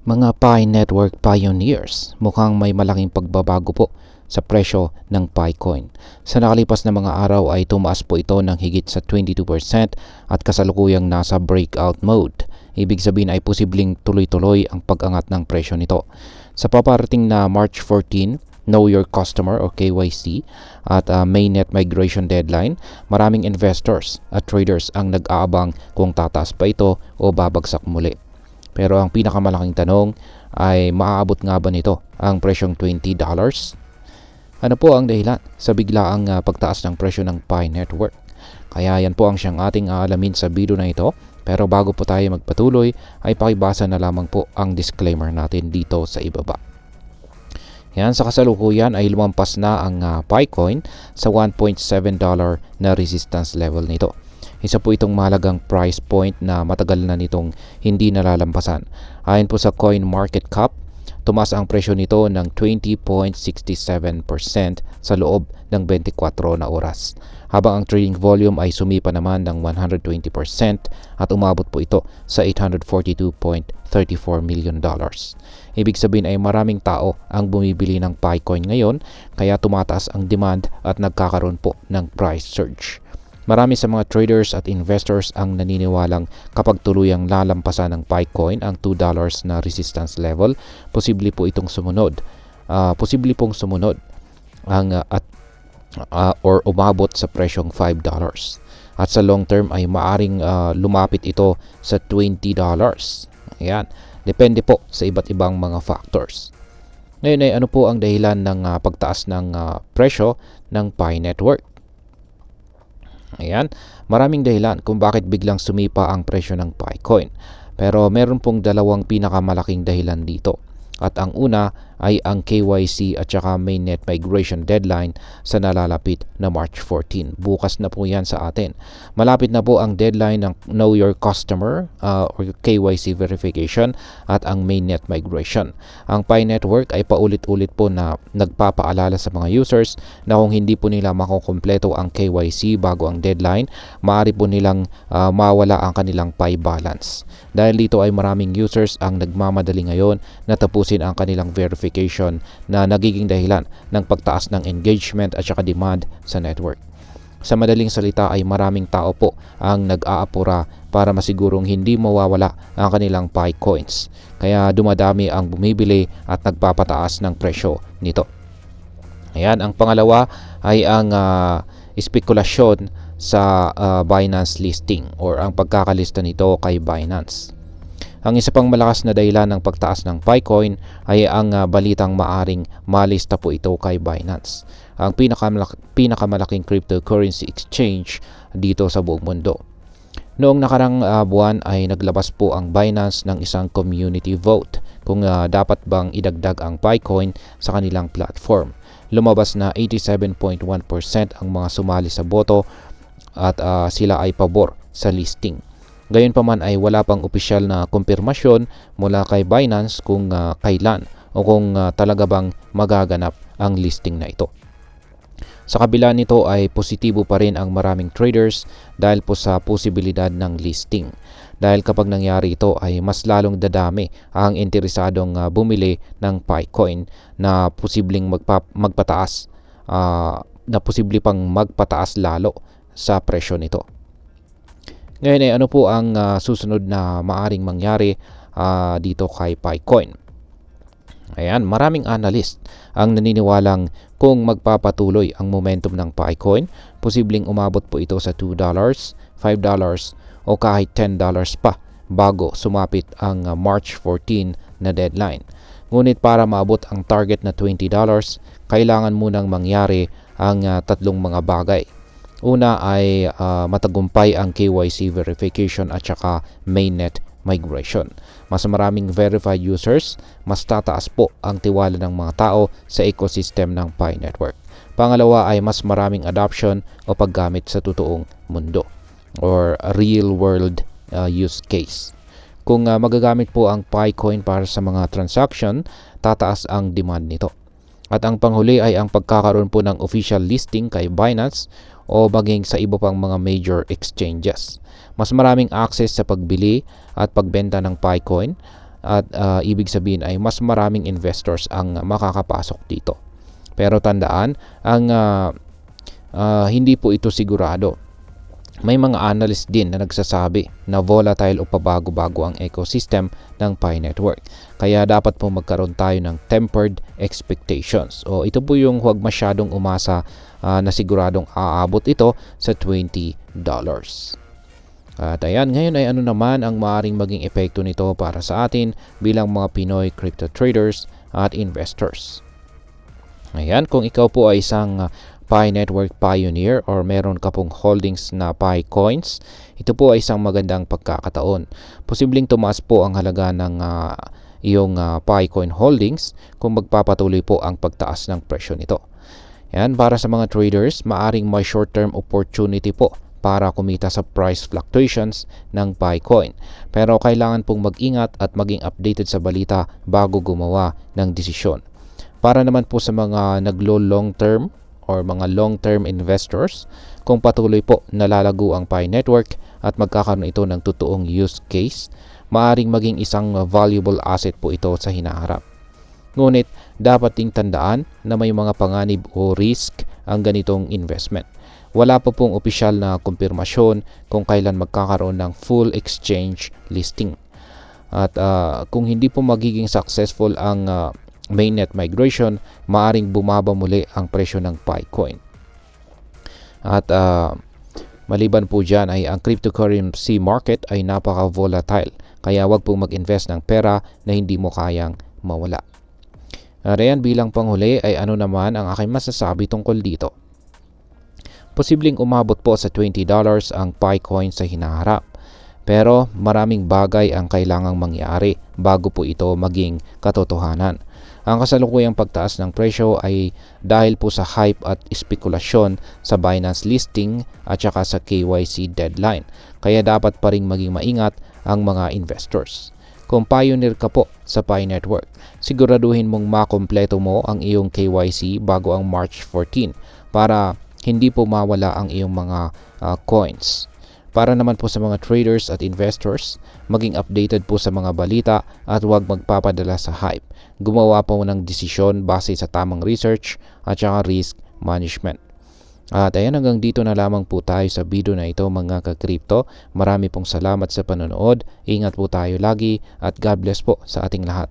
Mga Pi Network Pioneers, mukhang may malaking pagbabago po sa presyo ng Picoin. Sa nakalipas na mga araw ay tumaas po ito ng higit sa 22% at kasalukuyang nasa breakout mode. Ibig sabihin ay posibleng tuloy-tuloy ang pag-angat ng presyo nito. Sa paparating na March 14, Know Your Customer o KYC at mainnet migration deadline, maraming investors at traders ang nag-aabang kung tataas pa ito o babagsak muli. Pero ang pinakamalaking tanong ay maaabot nga ba nito ang presyong $20? Ano po ang dahilan sa biglaang pagtaas ng presyo ng Pi Network? Kaya yan po ang siyang ating aalamin sa video na ito. Pero bago po tayo magpatuloy ay pakibasa na lamang po ang disclaimer natin dito sa ibaba. Yan, sa kasalukuyan ay lumampas na ang Picoin sa $1.7 na resistance level nito. Isa po itong mahalagang price point na matagal na nitong hindi nalalampasan. Ayon po sa CoinMarketCap, tumaas ang presyo nito ng 20.67% sa loob ng 24 na oras. Habang ang trading volume ay sumipa naman ng 120% at umabot po ito sa $842.34 million. Ibig sabihin ay maraming tao ang bumibili ng Picoin ngayon kaya tumataas ang demand at nagkakaroon po ng price surge. Marami sa mga traders at investors ang naniniwalang kapag tuluyang lalampasan ng Picoin ang $2 na resistance level, posible po itong sumunod. Posible pong sumunod or umabot sa presyong $5. At sa long term ay maaring lumapit ito sa $20. Ayan. Depende po sa iba't ibang mga factors. Ngayon ay ano po ang dahilan ng pagtaas ng presyo ng Pi Network? Ayan, maraming dahilan kung bakit biglang sumipa ang presyo ng Picoin. Pero meron pong dalawang pinakamalaking dahilan dito. At ang una ay ang KYC at saka mainnet migration deadline sa nalalapit na March 14. Bukas na po yan sa atin. Malapit na po ang deadline ng Know Your Customer or KYC verification at ang mainnet migration. Ang Pi Network ay paulit-ulit po na nagpapaalala sa mga users na kung hindi po nila makukumpleto ang KYC bago ang deadline, maaari po nilang mawala ang kanilang Pi balance. Dahil dito ay maraming users ang nagmamadali ngayon na tapusin ang kanilang verification na nagiging dahilan ng pagtaas ng engagement at saka demand sa network. Sa madaling salita ay maraming tao po ang nag-aapura para masigurong hindi mawawala ang kanilang Pi coins. Kaya dumadami ang bumibili at nagpapataas ng presyo nito. Ayan, ang pangalawa ay ang espekulasyon sa Binance listing or ang pagkakalista nito kay Binance. Ang isa pang malakas na dahilan ng pagtaas ng Picoin ay ang balitang maaring malista po ito kay Binance, ang pinakamalaking cryptocurrency exchange dito sa buong mundo. Noong nakarang buwan ay naglabas po ang Binance ng isang community vote kung dapat bang idagdag ang Picoin sa kanilang platform. Lumabas na 87.1% ang mga sumali sa boto at sila ay pabor sa listing. Gayunpaman ay wala pang opisyal na kumpirmasyon mula kay Binance kung kailan o kung talaga bang magaganap ang listing na ito. Sa kabila nito ay positibo pa rin ang maraming traders dahil po sa posibilidad ng listing. Dahil kapag nangyari ito ay mas lalong dadami ang interesadong bumili ng Picoin na posibleng magpataas na posible pang magpataas lalo sa presyo nito. Ngayon ay ano po ang susunod na maaring mangyari dito kay Picoin? Ayan, maraming analyst ang naniniwalang kung magpapatuloy ang momentum ng Picoin, posibleng umabot po ito sa $2, $5 o kahit $10 pa bago sumapit ang March 14 na deadline. Ngunit para maabot ang target na $20, kailangan munang mangyari ang tatlong mga bagay. Una ay matagumpay ang KYC verification at saka mainnet migration. Mas maraming verified users, mas tataas po ang tiwala ng mga tao sa ecosystem ng Pi Network. Pangalawa ay mas maraming adoption o paggamit sa totoong mundo or real world use case. Kung magagamit po ang Picoin para sa mga transaction, tataas ang demand nito. At ang panghuli ay ang pagkakaroon po ng official listing kay Binance o maging sa iba pang mga major exchanges. Mas maraming access sa pagbili at pagbenta ng Picoin at ibig sabihin ay mas maraming investors ang makakapasok dito. Pero tandaan, hindi po ito sigurado. May mga analyst din na nagsasabi na volatile o pabago-bago ang ecosystem ng Pi Network. Kaya dapat po magkaroon tayo ng tempered expectations. O ito po yung huwag masyadong umasa na siguradong aabot ito sa $20. At ayan, ngayon ay ano naman ang maaaring maging epekto nito para sa atin bilang mga Pinoy crypto traders at investors. Ayan, kung ikaw po ay isang Pi Network Pioneer or meron ka pong holdings na Pi Coins, ito po ay isang magandang pagkakataon. Posibleng tumaas po ang halaga ng iyong Pi Coin holdings kung magpapatuloy po ang pagtaas ng presyo nito. Yan, para sa mga traders, maaring may short-term opportunity po para kumita sa price fluctuations ng Pi Coin. Pero kailangan pong mag-ingat at maging updated sa balita bago gumawa ng desisyon. Para naman po sa mga naglo-long term or mga long-term investors, kung patuloy po nalalago ang Pi Network at magkakaroon ito ng totoong use case, maaring maging isang valuable asset po ito sa hinaharap. Ngunit dapat ding tandaan na may mga panganib o risk ang ganitong investment. Wala pa pong opisyal na kumpirmasyon kung kailan magkakaroon ng full exchange listing. At kung hindi po magiging successful ang mainnet migration, maaring bumaba muli ang presyo ng Pi Coin. At maliban po dyan ay ang cryptocurrency market ay napaka-volatile. Kaya wag pong mag-invest ng pera na hindi mo kayang mawala. Ayan, bilang panghuli ay ano naman ang aking masasabi tungkol dito. Posibleng umabot po sa $20 ang Pi Coin sa hinaharap. Pero maraming bagay ang kailangang mangyari bago po ito maging katotohanan. Ang kasalukuyang pagtaas ng presyo ay dahil po sa hype at spekulasyon sa Binance listing at saka sa KYC deadline. Kaya dapat pa ring maging maingat ang mga investors. Kung pioneer ka po sa Pi Network, siguraduhin mong makompleto mo ang iyong KYC bago ang March 14 para hindi po mawala ang iyong mga coins. Para naman po sa mga traders at investors, maging updated po sa mga balita at huwag magpapadala sa hype. Gumawa po ng desisyon base sa tamang research at saka risk management. At ayan, hanggang dito na lamang po tayo sa video na ito mga ka-crypto. Marami pong salamat sa panonood. Ingat po tayo lagi at God bless po sa ating lahat.